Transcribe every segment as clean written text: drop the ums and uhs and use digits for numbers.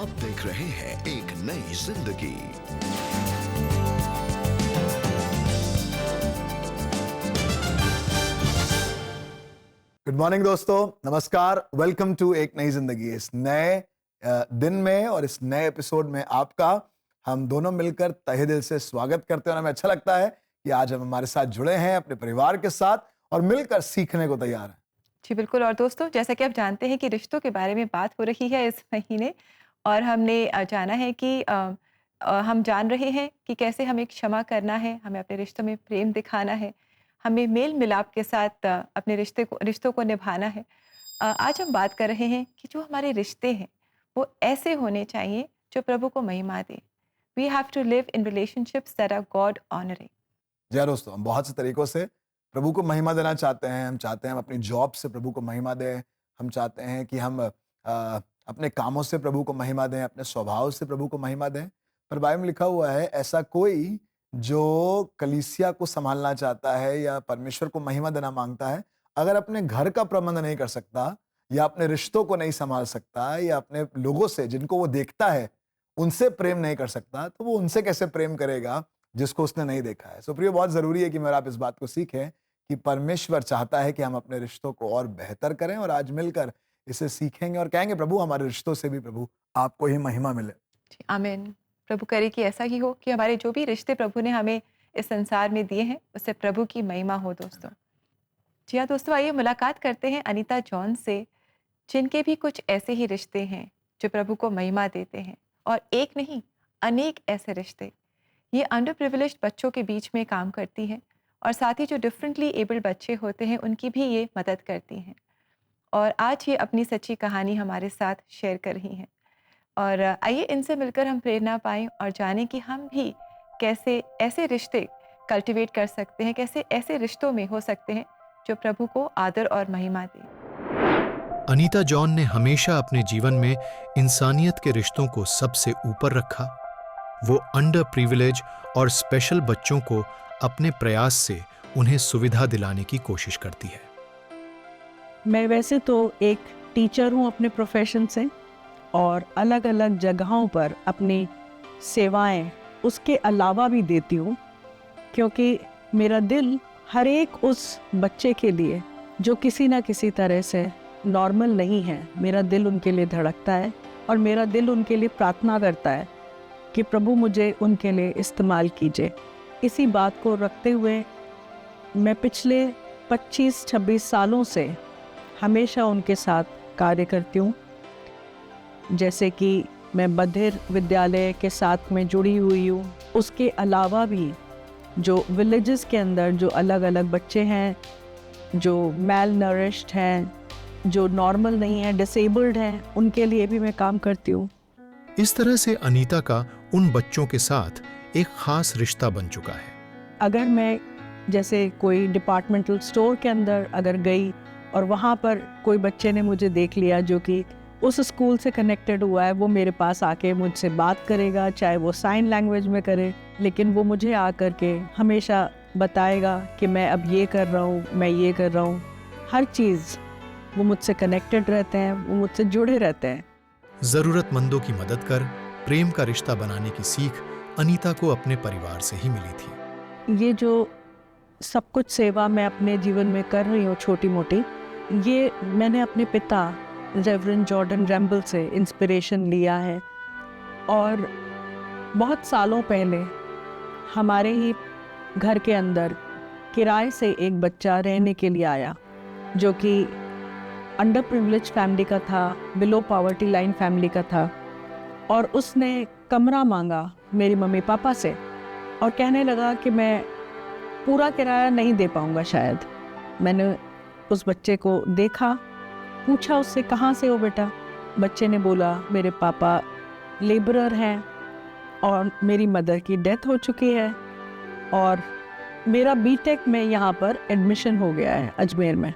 अब देख रहे हैं एक नई जिंदगी। गुड मॉर्निंग दोस्तों, नमस्कार। वेलकम टू एक नई जिंदगी। इस नए दिन में और इस नए एपिसोड में आपका हम दोनों मिलकर तहे दिल से स्वागत करते हैं। और हमें अच्छा लगता है कि आज हम हमारे साथ जुड़े हैं अपने परिवार के साथ और मिलकर सीखने को तैयार हैं। जी बिल्कुल। और दोस्तों, जैसा कि आप जानते हैं कि रिश्तों के बारे में बात हो रही है इस महीने, और हमने जाना है कि हम जान रहे हैं कि कैसे हमें क्षमा करना है, हमें अपने रिश्तों में प्रेम दिखाना है, हमें मेल मिलाप के साथ अपने रिश्तों को निभाना है। आज हम बात कर रहे हैं कि जो हमारे रिश्ते हैं वो ऐसे होने चाहिए जो प्रभु को महिमा दे। We have to live in relationships that are God honouring. जी हाँ दोस्तों, हम बहुत से तरीकों से प्रभु को महिमा देना चाहते हैं। हम चाहते हैं हम अपनी जॉब से प्रभु को महिमा दें। हम चाहते हैं कि हम अपने कामों से प्रभु को महिमा दें, अपने स्वभाव से प्रभु को महिमा दें। पर बाइबल में लिखा हुआ है, ऐसा कोई जो कलीसिया को संभालना चाहता है या परमेश्वर को महिमा देना मांगता है, अगर अपने घर का प्रबंध नहीं कर सकता या अपने रिश्तों को नहीं संभाल सकता या अपने लोगों से जिनको वो देखता है उनसे प्रेम नहीं कर सकता, तो वो उनसे कैसे प्रेम करेगा जिसको उसने नहीं देखा है। सो प्रिय, बहुत जरूरी है कि मेरा आप इस बात को सीखें कि परमेश्वर चाहता है कि हम अपने रिश्तों को और बेहतर करें। और आज मिलकर इसे सीखेंगे और कहेंगे, प्रभु हमारे रिश्तों से भी प्रभु आपको ही महिमा मिले। जी, आमीन। प्रभु करे कि ऐसा ही हो कि हमारे जो भी रिश्ते प्रभु ने हमें इस संसार में दिए हैं उससे प्रभु की महिमा हो दोस्तों। जी हाँ दोस्तों, आइए मुलाकात करते हैं अनीता जॉन से, जिनके भी कुछ ऐसे ही रिश्ते हैं जो प्रभु को महिमा देते हैं। और एक नहीं, अनेक ऐसे रिश्ते। ये अंडर प्रिविलेज्ड बच्चों के बीच में काम करती हैं, और साथ ही जो डिफरेंटली एबल्ड बच्चे होते हैं उनकी भी ये मदद करती हैं। और आज ये अपनी सच्ची कहानी हमारे साथ शेयर कर रही हैं। और आइए इनसे मिलकर हम प्रेरणा पाएँ और जानें कि हम भी कैसे ऐसे रिश्ते कल्टीवेट कर सकते हैं, कैसे ऐसे रिश्तों में हो सकते हैं जो प्रभु को आदर और महिमा दें। अनीता जॉन ने हमेशा अपने जीवन में इंसानियत के रिश्तों को सबसे ऊपर रखा। वो अंडर प्रिविलेज और स्पेशल बच्चों को अपने प्रयास से उन्हें सुविधा दिलाने की कोशिश करती है। मैं वैसे तो एक टीचर हूँ अपने प्रोफेशन से, और अलग अलग जगहों पर अपनी सेवाएं उसके अलावा भी देती हूँ, क्योंकि मेरा दिल हर एक उस बच्चे के लिए जो किसी ना किसी तरह से नॉर्मल नहीं है, मेरा दिल उनके लिए धड़कता है और मेरा दिल उनके लिए प्रार्थना करता है कि प्रभु मुझे उनके लिए इस्तेमाल कीजिए। इसी बात को रखते हुए मैं पिछले 25-26 सालों से हमेशा उनके साथ कार्य करती हूँ। जैसे कि मैं बधिर विद्यालय के साथ में जुड़ी हुई हूँ। उसके अलावा भी जो विलेजेस के अंदर जो अलग अलग बच्चे हैं, जो मेल नरिश्ड हैं, जो नॉर्मल नहीं है, डिसेबल्ड हैं, उनके लिए भी मैं काम करती हूँ। इस तरह से अनीता का उन बच्चों के साथ एक खास रिश्ता बन चुका है। अगर मैं जैसे कोई डिपार्टमेंटल स्टोर के अंदर अगर गई और वहाँ पर कोई बच्चे ने मुझे देख लिया जो कि उस स्कूल से कनेक्टेड हुआ है, वो मेरे पास आके मुझसे बात करेगा, चाहे वो साइन लैंग्वेज में करे, लेकिन वो मुझे आकर के हमेशा बताएगा कि मैं अब ये कर रहा हूँ, मैं ये कर रहा हूँ। हर चीज़ वो मुझसे कनेक्टेड रहते हैं, वो मुझसे जुड़े रहते हैं। जरूरतमंदों की मदद कर प्रेम का रिश्ता बनाने की सीख अनीता को अपने परिवार से ही मिली थी। ये जो सब कुछ सेवा मैं अपने जीवन में कर रही हूँ छोटी मोटी, ये मैंने अपने पिता रेवरेंड जॉर्डन रैम्बल से इंस्पिरेशन लिया है। और बहुत सालों पहले हमारे ही घर के अंदर किराए से एक बच्चा रहने के लिए आया, जो कि अंडर प्रिविलेज फैमिली का था, बिलो पॉवर्टी लाइन फैमिली का था। और उसने कमरा मांगा मेरी मम्मी पापा से और कहने लगा कि मैं पूरा किराया नहीं दे पाऊंगा शायद। मैंने उस बच्चे को देखा, पूछा उससे, कहाँ से हो बेटा? बच्चे ने बोला, मेरे पापा लेबरर हैं और मेरी मदर की डेथ हो चुकी है और मेरा बीटेक में यहाँ पर एडमिशन हो गया है अजमेर में।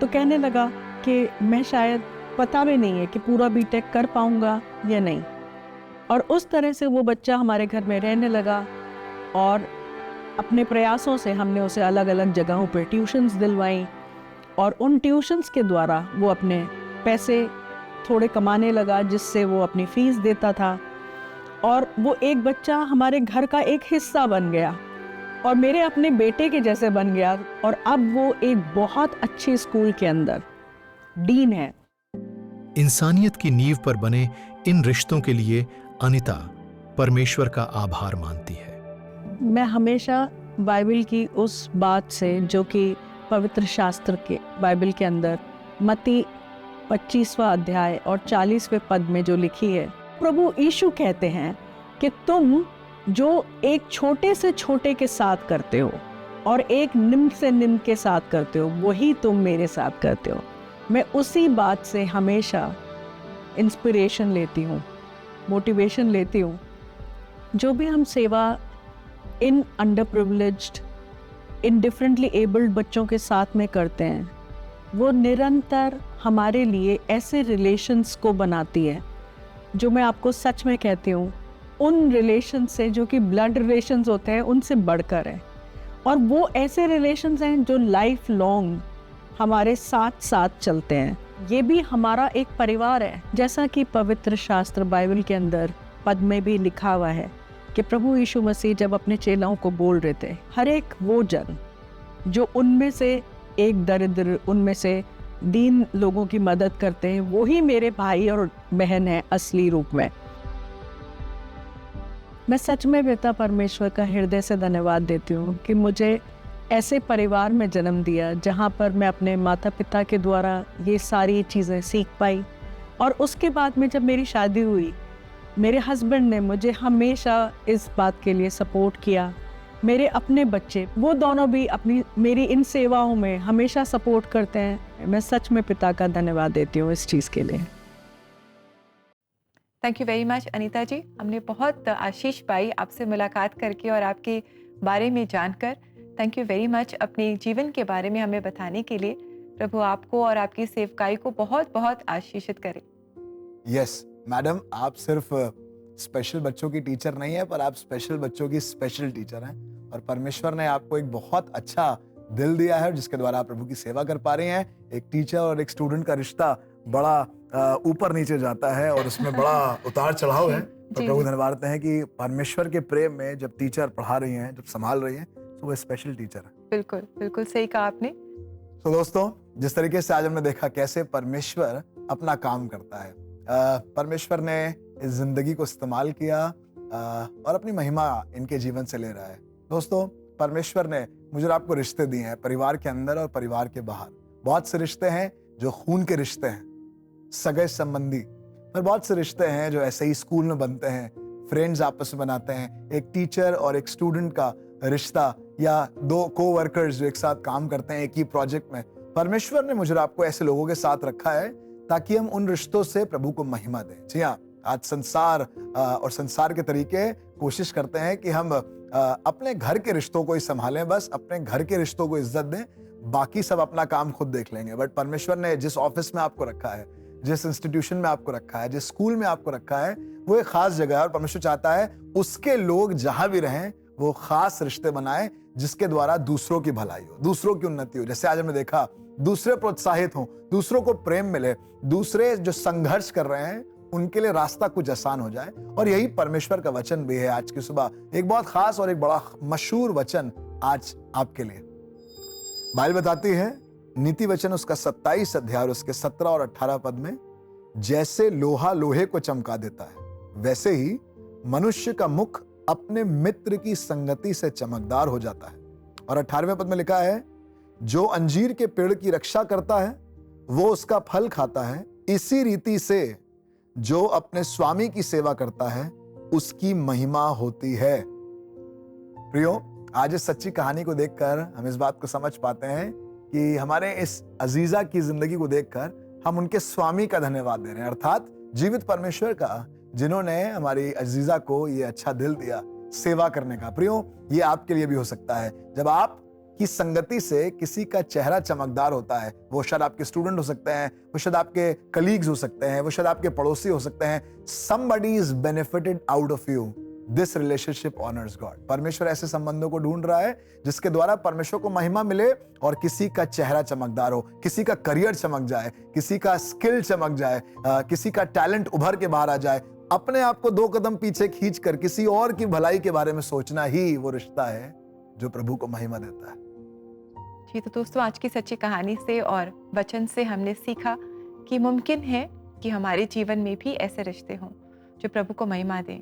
तो कहने लगा कि मैं शायद, पता भी नहीं है कि पूरा बीटेक कर पाऊँगा या नहीं। और उस तरह से वो बच्चा हमारे घर में रहने लगा और अपने प्रयासों से हमने उसे अलग अलग जगहों पर ट्यूशन्स दिलवाई और उन ट्यूशन्स के द्वारा वो अपने पैसे थोड़े कमाने लगा, जिससे वो अपनी फीस देता था, और वो एक बच्चा हमारे घर का एक हिस्सा बन गया और मेरे अपने बेटे के जैसे बन गया, और अब वो एक बहुत अच्छे स्कूल के अंदर डीन है। इंसानियत की नींव पर बने इन रिश्तों के लिए अनीता परमेश्वर का आभार मानती है। मैं हमेशा बाइबल की उस बात से, जो कि पवित्र शास्त्र के बाइबल के अंदर मत्ती 25वां अध्याय और 40वें पद में जो लिखी है, प्रभु यीशु कहते हैं कि तुम जो एक छोटे से छोटे के साथ करते हो और एक निम्न से निम्न के साथ करते हो, वही तुम मेरे साथ करते हो। मैं उसी बात से हमेशा इंस्पिरेशन लेती हूँ, मोटिवेशन लेती हूँ। जो भी हम सेवा in under privileged, in differently abled बच्चों के साथ में करते हैं, वो निरंतर हमारे लिए ऐसे रिलेशंस को बनाती है जो मैं आपको सच में कहती हूँ, उन रिलेशन से जो कि ब्लड रिलेशंस होते हैं उनसे बढ़कर है। और वो ऐसे रिलेशंस हैं जो लाइफ लॉन्ग हमारे साथ साथ चलते हैं। ये भी हमारा एक परिवार है, जैसा कि पवित्र शास्त्र बाइबल के अंदर पद में भी लिखा हुआ है कि प्रभु यीशु मसीह जब अपने चेलाओं को बोल रहे थे, हर एक वो जन जो उनमें से एक दरिद्र, उनमें से दीन लोगों की मदद करते हैं, वो ही मेरे भाई और बहन है असली रूप में। मैं सच में पिता परमेश्वर का हृदय से धन्यवाद देती हूँ कि मुझे ऐसे परिवार में जन्म दिया जहाँ पर मैं अपने माता पिता के द्वारा ये सारी चीज़ें सीख पाई। और उसके बाद में जब मेरी शादी हुई, मेरे हस्बैंड ने मुझे हमेशा इस बात के लिए सपोर्ट किया। मेरे अपने बच्चे, वो दोनों भी अपनी मेरी इन सेवाओं में हमेशा सपोर्ट करते हैं। मैं सच में पिता का धन्यवाद देती हूँ इस चीज़ के लिए। Thank you very much Anita ji. हमने बहुत आशीष पाई आपसे मुलाकात करके और आपके बारे में जानकर। थैंक यू वेरी मच अपने जीवन के बारे में हमें बताने के लिए। प्रभु आपको और आपकी सेवकाई को बहुत बहुत आशीषित करे। यस मैडम, आप सिर्फ स्पेशल बच्चों की टीचर नहीं है, पर आप स्पेशल बच्चों की स्पेशल टीचर हैं। और परमेश्वर ने आपको एक बहुत अच्छा दिल दिया है जिसके द्वारा आप प्रभु की सेवा कर पा रही हैं। एक टीचर और एक स्टूडेंट का रिश्ता बड़ा ऊपर नीचे जाता है और उसमें बड़ा उतार चढ़ाव है। तो प्रभु धन्यवाद देते हैं कि परमेश्वर के प्रेम में जब टीचर पढ़ा रही हैं, जब संभाल रही हैं, तो वो स्पेशल टीचर है। बिल्कुल बिल्कुल सही कहा आपने। तो दोस्तों, जिस तरीके से आज हमने देखा कैसे परमेश्वर अपना काम करता है, परमेश्वर ने इस जिंदगी को इस्तेमाल किया और अपनी महिमा इनके जीवन से ले रहा है। दोस्तों, परमेश्वर ने मुझे और आपको रिश्ते दिए हैं, परिवार के अंदर और परिवार के बाहर। बहुत से रिश्ते हैं जो खून के रिश्ते हैं, सगे संबंधी, पर बहुत से रिश्ते हैं जो ऐसे ही स्कूल में बनते हैं, फ्रेंड्स आपस में बनाते हैं। एक टीचर और एक स्टूडेंट का रिश्ता, या दो कोवर्कर्स जो एक साथ काम करते हैं एक ही प्रोजेक्ट में। परमेश्वर ने मुझे और आपको ऐसे लोगों के साथ रखा है ताकि हम उन रिश्तों से प्रभु को महिमा दें। जी हाँ, आज संसार और संसार के तरीके कोशिश करते हैं कि हम अपने घर के रिश्तों को ही संभालें, बस अपने घर के रिश्तों को इज्जत दें, बाकी सब अपना काम खुद देख लेंगे। बट परमेश्वर ने जिस ऑफिस में आपको रखा है, जिस इंस्टीट्यूशन में आपको रखा है, जिस स्कूल में आपको रखा है, वो एक खास जगह है। और परमेश्वर चाहता है उसके लोग जहां भी रहें वो खास रिश्ते बनाए जिसके द्वारा दूसरों की भलाई हो, दूसरों की उन्नति हो। जैसे आज हमने देखा, दूसरे प्रोत्साहित हों, दूसरों को प्रेम मिले, दूसरे जो संघर्ष कर रहे हैं उनके लिए रास्ता कुछ आसान हो जाए। और यही परमेश्वर का वचन भी है। आज की सुबह एक बहुत खास और एक बड़ा मशहूर वचन आज आपके लिए बाइबल बताती है। नीति वचन उसका 27 अध्याय और उसके 17 और 18 पद में, जैसे लोहा लोहे को चमका देता है, वैसे ही मनुष्य का मुख अपने मित्र की संगति से चमकदार हो जाता है। और 18वें पद में लिखा है, जो अंजीर के पेड़ की रक्षा करता है वो उसका फल खाता है, इसी रीति से जो अपने स्वामी की सेवा करता है उसकी महिमा होती है। प्रियो, आज इस सच्ची कहानी को देखकर हम इस बात को समझ पाते हैं कि हमारे इस अजीजा की जिंदगी को देखकर हम उनके स्वामी का धन्यवाद दे रहे हैं, अर्थात जीवित परमेश्वर का, जिन्होंने हमारी अजीजा को ये अच्छा दिल दिया सेवा करने का। प्रियो, ये आपके लिए भी हो सकता है। जब आप की संगति से किसी का चेहरा चमकदार होता है, वो शायद आपके स्टूडेंट हो सकते हैं, वो शायद आपके कलीग्स हो सकते हैं, वो शायद आपके पड़ोसी हो सकते हैं। somebody is benefited out of you, this relationship honours God. परमेश्वर ऐसे संबंधों को ढूंढ रहा है जिसके द्वारा परमेश्वर को महिमा मिले और किसी का चेहरा चमकदार हो, किसी का करियर चमक जाए, किसी का स्किल चमक जाए, किसी का टैलेंट उभर के बाहर आ जाए। अपने आप को 2 कदम पीछे खींचकर किसी और की भलाई के बारे में सोचना ही वो रिश्ता है जो प्रभु को महिमा देता है। जी, तो दोस्तों आज की सच्ची कहानी से और वचन से हमने सीखा कि मुमकिन है कि हमारे जीवन में भी ऐसे रिश्ते हों जो प्रभु को महिमा दें,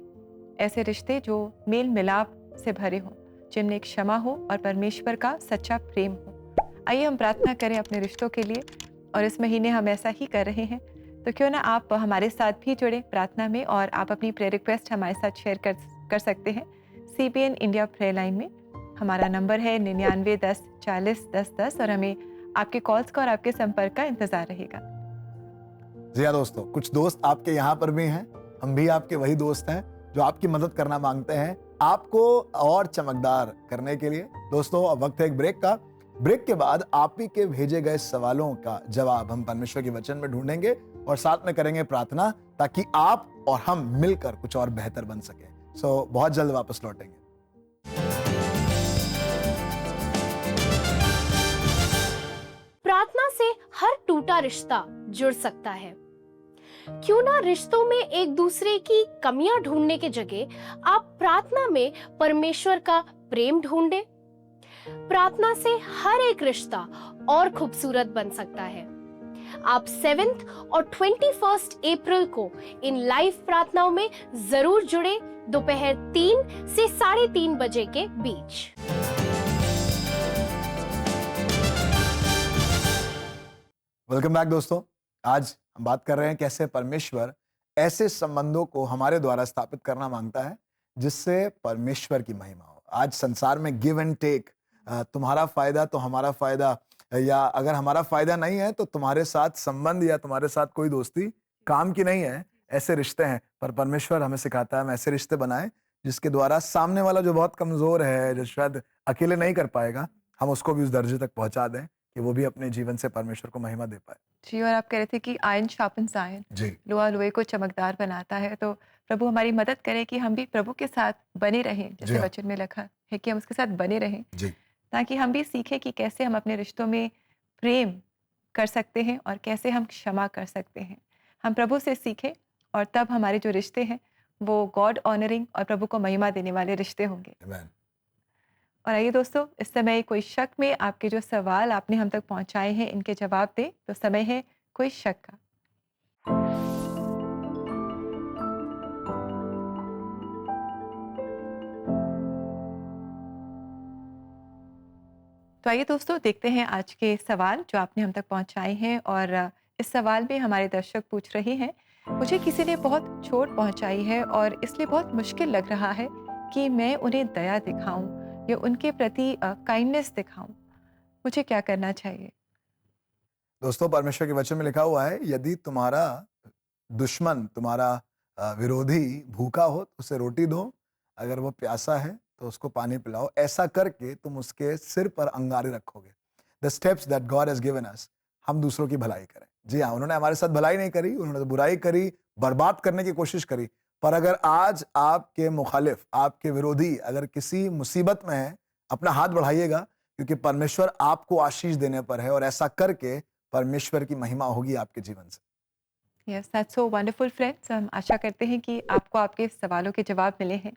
ऐसे रिश्ते जो मेल मिलाप से भरे हों, जिनमें एक क्षमा हो और परमेश्वर का सच्चा प्रेम हो। आइए हम प्रार्थना करें अपने रिश्तों के लिए, और इस महीने हम ऐसा ही कर रहे हैं, तो क्यों ना आप हमारे साथ भी जुड़े प्रार्थना में, और आप अपनी प्रेयर रिक्वेस्ट हमारे साथ शेयर कर सकते हैं CBN इंडिया प्रेयर लाइन में। हमारा नंबर है 99 10 40 10 10, और हमें आपके कॉल्स का और आपके संपर्क का इंतजार रहेगा। जी हाँ दोस्तों, कुछ दोस्त आपके यहाँ पर भी हैं, हम भी आपके वही दोस्त हैं जो आपकी मदद करना मांगते हैं आपको और चमकदार करने के लिए। दोस्तों अब वक्त है एक ब्रेक का। ब्रेक के बाद आप ही के भेजे गए सवालों का जवाब हम परमेश्वर के वचन में ढूंढेंगे और साथ में करेंगे प्रार्थना, ताकि आप और हम मिलकर कुछ और बेहतर बन सके। बहुत जल्द वापस लौटेंगे। प्रार्थना से हर टूटा रिश्ता जुड़ सकता है। क्यों ना रिश्तों में एक दूसरे की कमियां ढूंढने के जगह आप प्रार्थना में परमेश्वर का प्रेम ढूंढें। प्रार्थना से हर एक रिश्ता और खूबसूरत बन सकता है। आप 7 और 21 अप्रैल को इन लाइव प्रार्थनाओं में जरूर जुड़े, दोपहर 3 से 3:30 बजे के बीच। वेलकम बैक दोस्तों। आज हम बात कर रहे हैं कैसे परमेश्वर ऐसे संबंधों को हमारे द्वारा स्थापित करना मांगता है जिससे परमेश्वर की महिमा हो। आज संसार में गिव एंड टेक, तुम्हारा फायदा तो हमारा फायदा, या अगर हमारा फायदा नहीं है तो तुम्हारे साथ संबंध या तुम्हारे साथ कोई दोस्ती काम की नहीं है, ऐसे रिश्ते हैं। पर परमेश्वर हमें सिखाता है हम ऐसे रिश्ते बनाएं जिसके द्वारा सामने वाला जो बहुत कमजोर है, जो शायद अकेले नहीं कर पाएगा, हम उसको भी उस दर्जे तक पहुंचा दें कि वो भी अपने जीवन से परमेश्वर को महिमा दे पाए। जी, और आप कह रहे थे कि आयरन शार्पन्स आयरन, जी, लोहा लोहे को चमकदार बनाता है। तो प्रभु हमारी मदद करे कि हम भी प्रभु के साथ बने रहें, जी जैसे हाँ। वचन में लिखा है कि हम उसके साथ बने रहें, जी, ताकि हम भी सीखें कि कैसे हम अपने रिश्तों में प्रेम कर सकते हैं और कैसे हम क्षमा कर सकते हैं। हम प्रभु से सीखें और तब हमारे जो रिश्ते हैं वो गॉड ऑनरिंग और प्रभु को महिमा देने वाले रिश्ते होंगे। आमेन। और आइए दोस्तों, इस समय कोई शक में आपके जो सवाल आपने हम तक पहुंचाए हैं इनके जवाब दें। तो समय है कोई शक का। तो आइए दोस्तों, देखते हैं आज के सवाल जो आपने हम तक पहुंचाए हैं। और इस सवाल में हमारे दर्शक पूछ रहे हैं, मुझे किसी ने बहुत चोट पहुंचाई है और इसलिए बहुत मुश्किल लग रहा है कि मैं उन्हें दया दिखाऊं या उनके प्रति काइंडनेस दिखाऊं। मुझे क्या करना चाहिए? दोस्तों परमेश्वर के वचन में लिखा हुआ है, यदि तुम्हारा दुश्मन, तुम्हारा विरोधी भूखा हो तो उसे रोटी दो, अगर वो प्यासा है तो उसको पानी पिलाओ। ऐसा करके तुम उसके सिर पर अंगारे रखोगे। The steps that God has given us, हम दूसरों की भलाई करें। जी हाँ, उन्होंने हमारे साथ भलाई नहीं करी, उन्होंने तो बुराई करी, बर्बाद करने की कोशिश करी। पर अगर आज आपके मुखालिफ, आपके विरोधी अगर किसी मुसीबत में है, अपना हाथ बढ़ाइएगा, क्योंकि परमेश्वर आपको आशीष देने पर है और ऐसा करके परमेश्वर की महिमा होगी आपके जीवन से। Yes, that's so wonderful friends. हम आशा करते हैं कि आपको आपके सवालों के जवाब मिले हैं।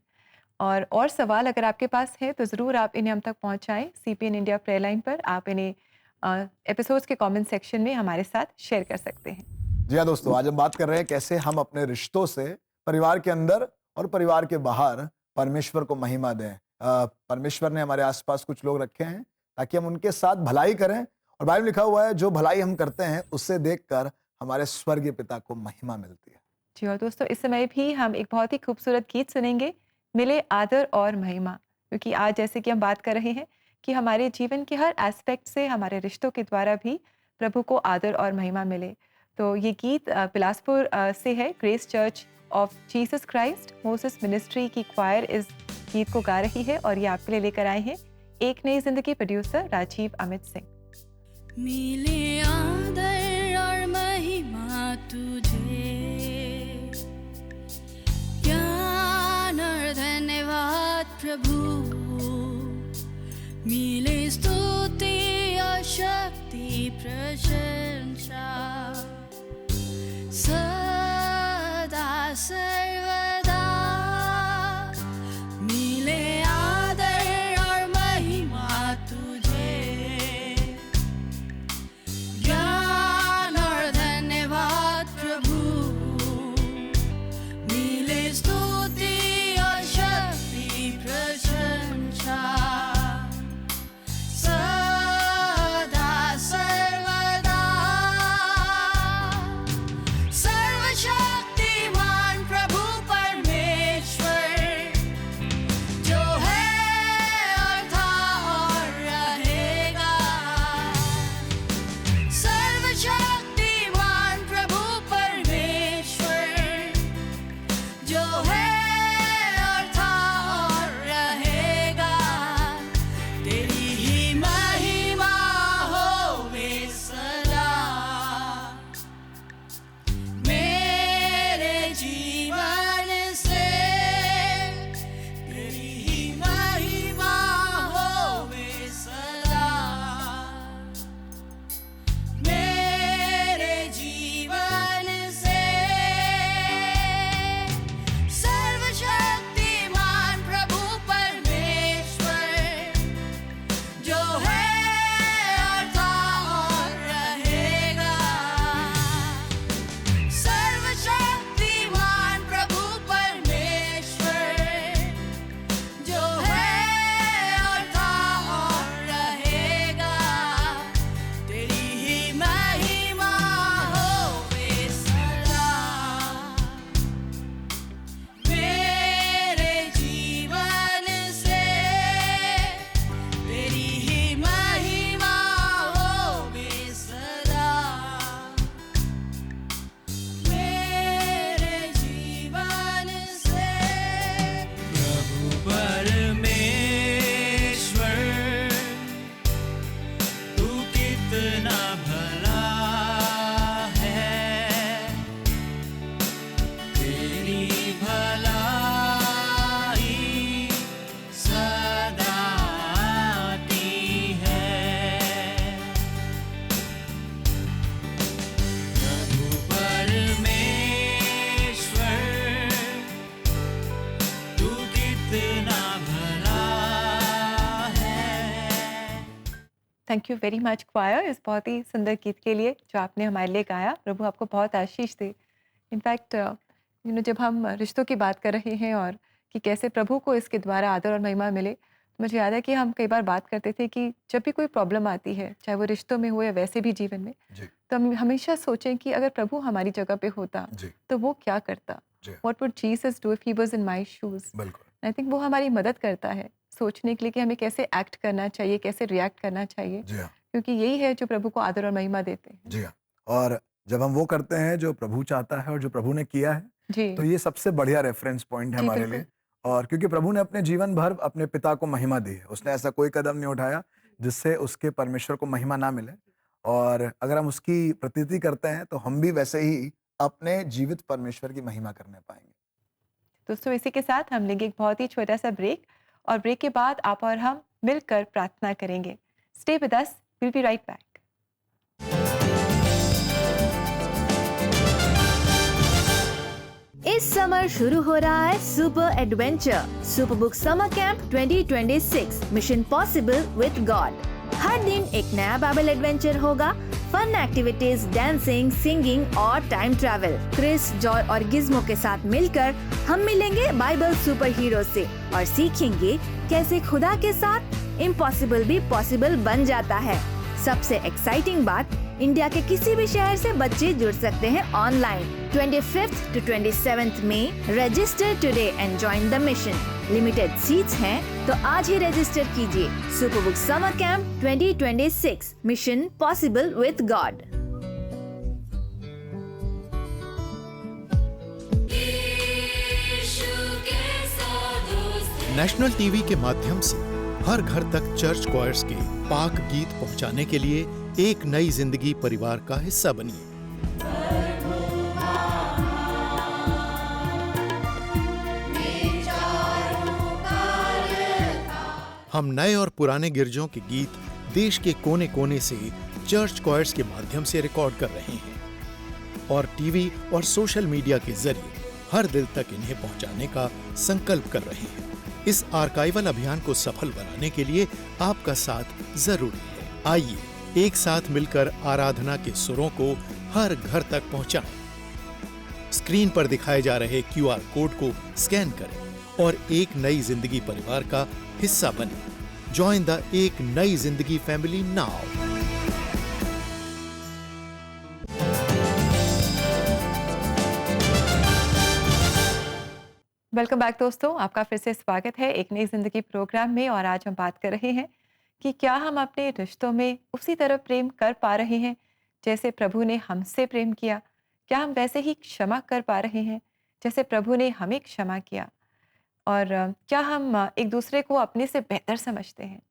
और सवाल अगर आपके पास है तो ज़रूर आप इन्हें हम तक पहुंचाएं CPN इंडिया प्रेयर लाइन पर। आप इन्हें एपिसोड्स के कमेंट सेक्शन में हमारे साथ शेयर कर सकते हैं। जी हाँ दोस्तों, आज हम बात कर रहे हैं कैसे हम अपने रिश्तों से परिवार के अंदर और परिवार के बाहर परमेश्वर को महिमा दें। परमेश्वर ने हमारे आसपास कुछ लोग रखे हैं ताकि हम उनके साथ भलाई करें, और बाइबल लिखा हुआ है जो भलाई हम करते हैं उससे देखकर हमारे स्वर्गीय पिता को महिमा मिलती है। जी, और दोस्तों इस समय भी हम एक बहुत ही खूबसूरत गीत सुनेंगे, मिले आदर और महिमा। क्योंकि आज जैसे कि हम बात कर रहे हैं कि हमारे जीवन के हर एस्पेक्ट से, हमारे रिश्तों के द्वारा भी प्रभु को आदर और महिमा मिले। तो ये गीत बिलासपुर से है, grace church of Jesus Christ Moses ministry की क्वायर इस गीत को गा रही है, और ये आपके लिए लेकर आए हैं एक नई जिंदगी प्रोड्यूसर राजीव अमित सिंह। मिले आदर और महिमा तुझे, ज्ञान और धन जो है और था और रहेगा, तेरी ही महिमा होवे सदा। मेरे जीवन से तेरी ही महिमा होवे सदा। मेरे जीवन से सर्वशक्तिमान प्रभु परमेश्वर, जो है और था और रहेगा, सर्वशक्तिमान प्रभु परमेश्वर, जो है और था और रहेगा, तेरी ही महिमा होवे सदा। मेरे जीवन से तेरी ही महिमा होवे सदा। मेरे जीवन से प्रभु परमेश्वर, तू कितना भला है, तेरी भलाई सदा आती है। प्रभु परमेश्वर, तू कितना भला है। Thank you very much choir इस बहुत ही सुंदर गीत के लिए जो आपने हमारे लिए गाया। प्रभु आपको बहुत आशीष दे। इनफैक्ट जब हम रिश्तों की बात कर रहे हैं और कि कैसे प्रभु को इसके द्वारा आदर और महिमा मिले, तो मुझे याद है कि हम कई बार बात करते थे कि जब भी कोई प्रॉब्लम आती है, चाहे वो रिश्तों में हो या वैसे भी जीवन में, जी तो हम हमेशा सोचें कि अगर प्रभु हमारी जगह पे होता जी तो वो क्या करता। जी what would Jesus do if he was in my shoes. बिल्कुल। आई थिंक वो हमारी मदद करता है सोचने के लिए कि हमें कैसे एक्ट करना चाहिए, कैसे रिएक्ट करना चाहिए, जी हाँ, क्योंकि यही है जो प्रभु को आदर और महिमा देते हैं। जी हाँ। और जब हम वो करते हैं जो प्रभु चाहता है और जो प्रभु ने किया है, जी तो ये सबसे बढ़िया रेफरेंस पॉइंट है जी, हमारे बिल्कुल। लिए। और क्योंकि प्रभु ने अपने जीवन भर अपने पिता को महिमा दी है, उसने ऐसा कोई कदम नहीं उठाया जिससे उसके परमेश्वर को महिमा ना मिले। और अगर हम उसकी प्रतीति करते हैं तो हम भी वैसे ही अपने जीवित परमेश्वर की महिमा करने पाएंगे। दोस्तों इसी के साथ हम लेंगे एक बहुत ही छोटा सा ब्रेक और ब्रेक के बाद आप और हम मिलकर प्रार्थना करेंगे। Stay with us, will be right back. इस समर शुरू हो रहा है super adventure super book summer camp 2026 mission possible with God. हर दिन एक नया बाइबल एडवेंचर होगा। फन एक्टिविटीज, डांसिंग, सिंगिंग और टाइम ट्रैवल। क्रिस, जॉय और गिज्मो के साथ मिलकर हम मिलेंगे बाइबल सुपर हीरो से और सीखेंगे कैसे खुदा के साथ इम्पॉसिबल भी पॉसिबल बन जाता है। सबसे एक्साइटिंग बात, इंडिया के किसी भी शहर से बच्चे जुड़ सकते हैं ऑनलाइन। 25th to 27th मई। Register today and join the mission. Limited seats हैं, तो आज ही रजिस्टर कीजिए। Super book summer camp 2026 mission possible with God. National TV के माध्यम से हर घर तक चर्च क्वायर्स के पाक गीत पहुंचाने के लिए एक नई जिंदगी परिवार का हिस्सा बनिए। हम नए और पुराने गिरजों के गीत देश के कोने कोने से चर्च क्वायर्स के माध्यम से रिकॉर्ड कर रहे हैं और टीवी और सोशल मीडिया के जरिए हर दिल तक इन्हें पहुंचाने का संकल्प कर रहे हैं। इस आर्काइवल अभियान को सफल बनाने के लिए आपका साथ जरूरी है। आइए एक साथ मिलकर आराधना के सुरों को हर घर तक पहुंचाएं। स्क्रीन पर दिखाए जा रहे QR कोड को स्कैन करें और एक नई जिंदगी परिवार का हिस्सा बने। जॉइन द एक नई जिंदगी फैमिली नाउ। वेलकम बैक दोस्तों, आपका फिर से स्वागत है एक नई जिंदगी प्रोग्राम में। और आज हम बात कर रहे हैं कि क्या हम अपने रिश्तों में उसी तरह प्रेम कर पा रहे हैं जैसे प्रभु ने हमसे प्रेम किया। क्या हम वैसे ही क्षमा कर पा रहे हैं जैसे प्रभु ने हमें क्षमा किया। और क्या हम एक दूसरे को अपने से बेहतर समझते हैं?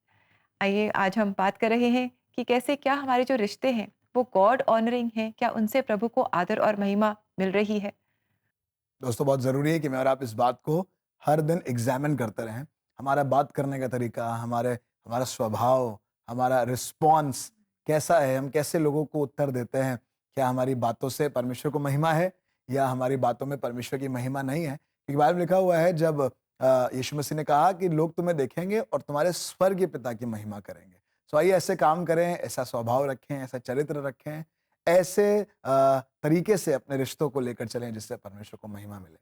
आइए आज हम बात कर रहे हैं कि कैसे क्या हमारे जो रिश्ते हैं वो गॉड ऑनरिंग हैं, क्या उनसे प्रभु को आदर और महिमा मिल रही है। दोस्तों, बहुत ज़रूरी है कि मैं और आप इस बात को हर दिन एग्जामिन करते रहें। हमारा बात करने का तरीका, हमारा स्वभाव, हमारा रिस्पॉन्स कैसा है, हम कैसे लोगों को उत्तर देते हैं। क्या हमारी बातों से परमेश्वर को महिमा है या हमारी बातों में परमेश्वर की महिमा नहीं है? क्योंकि बाइबल में लिखा हुआ है, जब यीशु मसीह ने कहा कि लोग तुम्हें देखेंगे और तुम्हारे स्वर्गीय पिता की महिमा करेंगे। तो आइए ऐसे काम करें, ऐसा स्वभाव रखें, ऐसा चरित्र रखें, ऐसे तरीके से अपने रिश्तों को लेकर चलें जिससे परमेश्वर को महिमा मिले।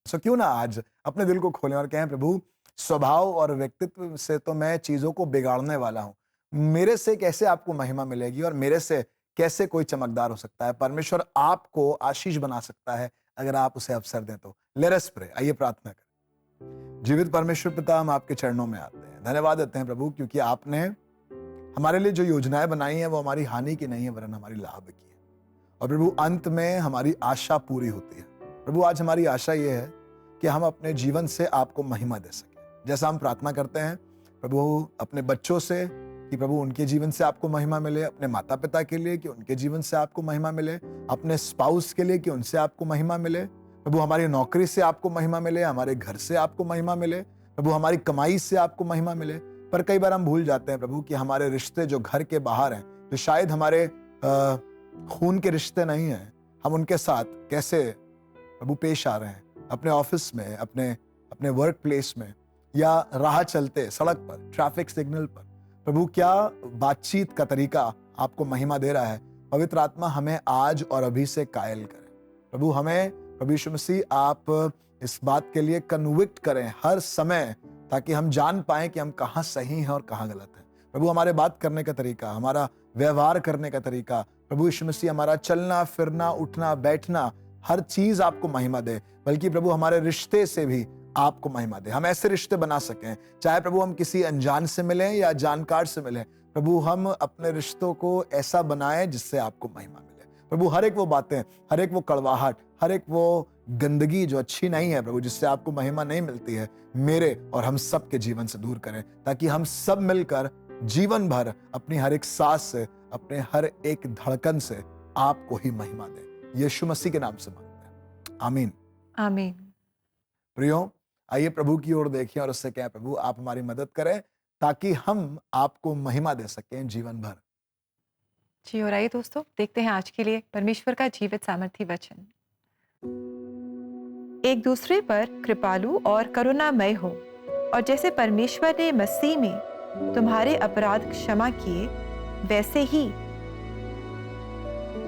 सो क्यों ना आज अपने दिल को खोलें और कहें, प्रभु स्वभाव और व्यक्तित्व से तो मैं चीज़ों को बिगाड़ने वाला हूँ, मेरे से कैसे आपको महिमा मिलेगी और मेरे से कैसे कोई चमकदार हो सकता है। परमेश्वर आपको आशीष बना सकता है अगर आप उसे अवसर दें तो। लेट अस प्रे, आइए प्रार्थना करें। जीवित परमेश्वर पिता, हम आपके चरणों में आते हैं, धन्यवाद देते हैं प्रभु, क्योंकि आपने हमारे लिए जो योजनाएं बनाई हैं वो हमारी हानि की नहीं है वरन हमारी लाभ की है। और प्रभु अंत में हमारी आशा पूरी होती है। प्रभु आज हमारी आशा ये है कि हम अपने जीवन से आपको महिमा दे सकें। जैसा हम प्रार्थना करते हैं प्रभु अपने बच्चों से कि प्रभु उनके जीवन से आपको महिमा मिले, अपने माता पिता के लिए कि उनके जीवन से आपको महिमा मिले, अपने स्पाउस के लिए कि उनसे आपको महिमा मिले। प्रभु हमारी नौकरी से आपको महिमा मिले, हमारे घर से आपको महिमा मिले, प्रभु हमारी कमाई से आपको महिमा मिले। पर कई बार हम भूल जाते हैं प्रभु कि हमारे रिश्ते जो घर के बाहर हैं, जो शायद हमारे खून के रिश्ते नहीं हैं, हम उनके साथ कैसे प्रभु पेश आ रहे हैं, अपने ऑफिस में, अपने वर्क प्लेस में, या राह चलते सड़क पर, ट्रैफिक सिग्नल पर। प्रभु क्या बातचीत का तरीका आपको महिमा दे रहा है। पवित्र आत्मा हमें आज और अभी से कायल करें। प्रभु हमें, प्रभु यीशु मसीह, आप इस बात के लिए कन्विक्ट करें हर समय, ताकि हम जान पाएं कि हम कहाँ सही हैं और कहाँ गलत हैं। प्रभु हमारे बात करने का तरीका, हमारा व्यवहार करने का तरीका, प्रभु यीशु मसीह हमारा चलना फिरना उठना बैठना, हर चीज आपको महिमा दे। बल्कि प्रभु हमारे रिश्ते से भी आपको महिमा दे। हम ऐसे रिश्ते बना सकें, चाहे प्रभु हम किसी अनजान से मिलें या जानकार से मिलें, प्रभु हम अपने रिश्तों को ऐसा बनाएं जिससे आपको महिमा मिले। प्रभु हर एक वो बातें, हर एक वो कड़वाहट, हर एक वो गंदगी जो अच्छी नहीं है प्रभु, जिससे आपको महिमा नहीं मिलती है, मेरे और हम सब के जीवन से दूर करें, ताकि हम सब मिलकर जीवन भर अपनी हर एक सांस से, अपने हर एक धड़कन से आपको ही महिमा दें। यीशु मसीह के नाम से मांगते हैं, आमीन आमीन। प्रियो, आइए प्रभु की ओर देखें और उससे कहें, प्रभु आप हमारी मदद करें ताकि हम आपको महिमा दे सकें जीवन भर। जी, और आइए दोस्तों देखते हैं आज के लिए परमेश्वर का जीवित सामर्थी वचन। एक दूसरे पर कृपालु और करुणामय हो, और जैसे परमेश्वर ने मसीह में तुम्हारे अपराध क्षमा किए, वैसे ही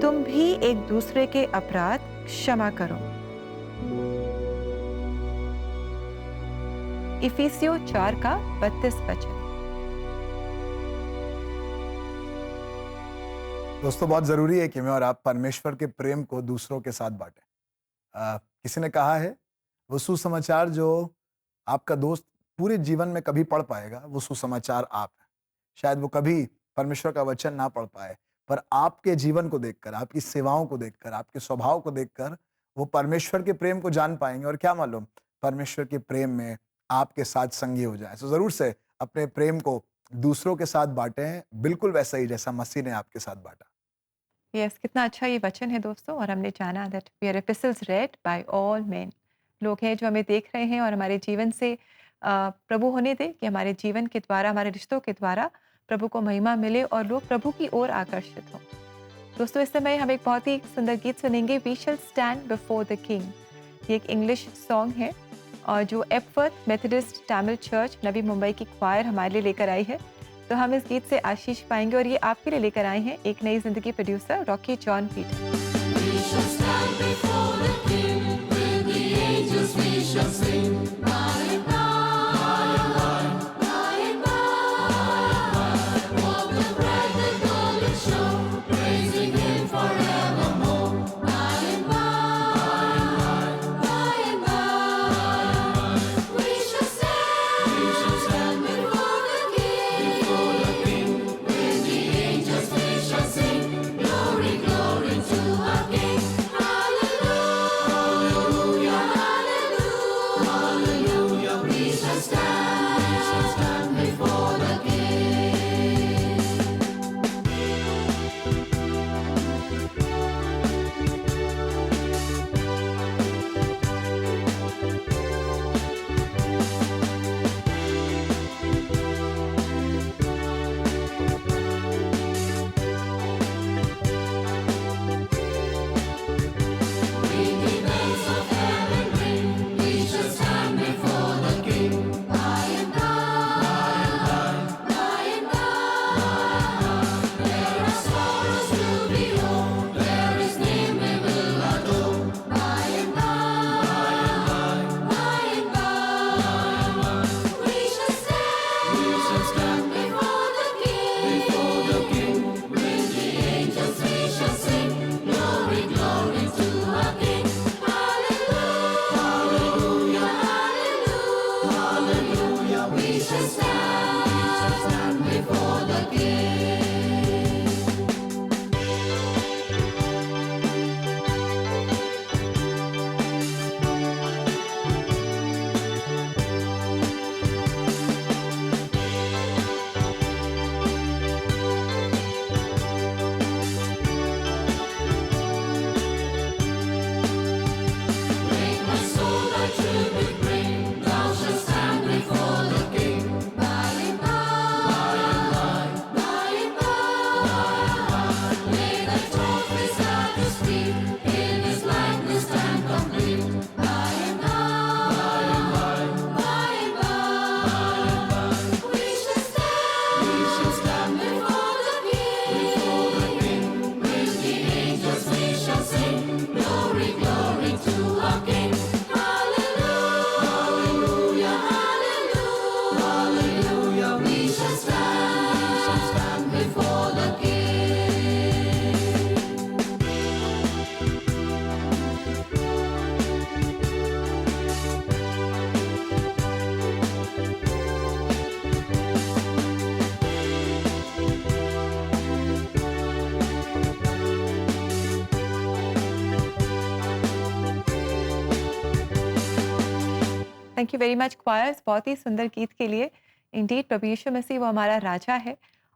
तुम भी एक दूसरे के अपराध क्षमा करो। इफिसियों 4 का 32 वचन। दोस्तों, बहुत जरूरी है कि मैं और आप परमेश्वर के प्रेम को दूसरों के साथ बांटें। किसी ने कहा है, वो सुसमाचार जो आपका दोस्त पूरे जीवन में कभी पढ़ पाएगा, वो सुसमाचार आप हैं। शायद वो कभी परमेश्वर का वचन ना पढ़ पाए, पर आपके जीवन को देखकर, आपकी सेवाओं को देखकर, आपके स्वभाव को देखकर वो परमेश्वर के प्रेम को जान पाएंगे, और क्या मालूम परमेश्वर के प्रेम में आपके साथ संगी हो जाए। तो जरूर से अपने प्रेम को दूसरों के साथ बांटें, बिल्कुल वैसा ही जैसा मसीह ने आपके साथ बांटा। यस, कितना अच्छा ये वचन है दोस्तों। और हमने जाना that we are epistles read by all men. लोग हैं जो हमें देख रहे हैं और हमारे जीवन से प्रभु होने दे कि हमारे जीवन के द्वारा, हमारे रिश्तों के द्वारा प्रभु को महिमा मिले और लोग प्रभु की ओर आकर्षित हों। दोस्तों, इस समय हम एक बहुत ही सुंदर गीत सुनेंगे, we shall stand before the king. ये एक इंग्लिश सॉन्ग है और जो Epworth Methodist Tamil church Navi Mumbai की क्वायर हमारे लिए लेकर आई है। तो हम इस गीत से आशीष पाएंगे, और ये आपके लिए लेकर आए हैं एक नई जिंदगी producer Rocky John Peter. Hallelujah. Thank you very much choirs, बहुत ही सुंदर गीत के लिए। इंडीड प्रभु यीशु मसीह वो हमारा राजा है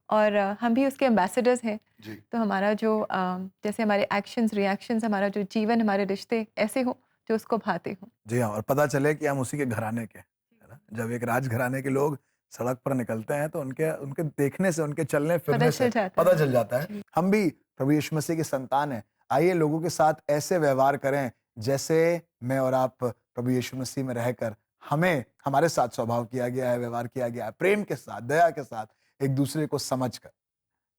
और हम भी उसके एम्बेसडर्स हैं। जी। तो हमारा जो जैसे हमारे एक्शंस रिएक्शंस, हमारा जो जीवन, हमारे रिश्ते ऐसे हो जो उसको भाते हो। जी हाँ, और पता चले कि हम उसी के घराने के, है ना? जब एक राजघराने के लोग सड़क पर निकलते हैं तो उनके उनके देखने से, उनके चलने फिरने से पता चल जाता है हम भी प्रभु यीशु मसीह के संतान हैं। आइए लोगों के साथ ऐसे व्यवहार करें जैसे मैं और आप प्रभु यीशु मसीह में रहकर हमें हमारे साथ स्वभाव किया गया है, व्यवहार किया गया है, प्रेम के साथ, दया के साथ, एक दूसरे को समझकर।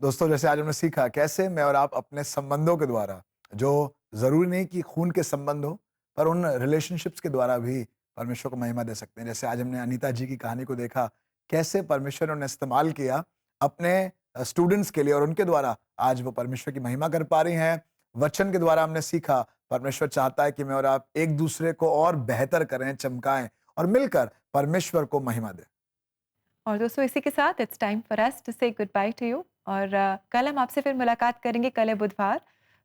दोस्तों, जैसे आज हमने सीखा कैसे मैं और आप अपने संबंधों के द्वारा, जो जरूरी नहीं कि खून के संबंध हो, पर उन रिलेशनशिप्स के द्वारा भी परमेश्वर को महिमा दे सकते हैं। जैसे आज हमने अनीता जी की कहानी को देखा, कैसे परमेश्वर ने उन्हें इस्तेमाल किया अपने स्टूडेंट्स के लिए और उनके द्वारा आज वो परमेश्वर की महिमा कर पा रही हैं। वचन के द्वारा हमने सीखा परमेश्वर चाहता है कि मैं और आप एक दूसरे को और बेहतर करें, चमकाएं और मिलकर परमेश्वर को महिमा दें। और दोस्तों, इसी के साथ it's time for us to say goodbye to you. और कल हम आपसे फिर मुलाकात करेंगे। कल है बुधवार,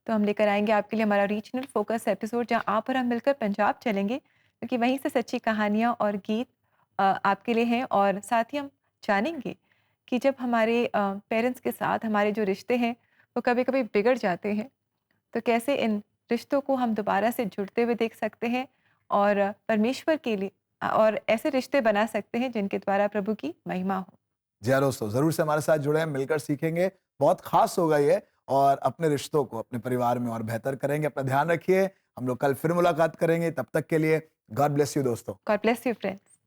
तो हम लेकर आएंगे आपके लिए हमारा रीजनल फोकस एपिसोड, जहां आप और हम मिलकर पंजाब चलेंगे, क्योंकि वहीं से सच्ची कहानियां और गीत आपके लिए हैं। और साथ ही हम जानेंगे कि जब हमारे पेरेंट्स के साथ हमारे जो रिश्ते हैं वो कभी कभी बिगड़ जाते हैं, तो कैसे इन रिश्तों को हम दोबारा से जुड़ते हुए देख सकते हैं और परमेश्वर के लिए और ऐसे रिश्ते बना सकते हैं जिनके द्वारा प्रभु की महिमा हो। जी हाँ दोस्तों, जरूर से हमारे साथ जुड़े हैं, मिलकर सीखेंगे। बहुत खास होगा ये, और अपने रिश्तों को अपने परिवार में और बेहतर करेंगे। अपना ध्यान रखिए, हम लोग कल फिर मुलाकात करेंगे। तब तक के लिए गॉड ब्लेस यू दोस्तों। God bless you friends.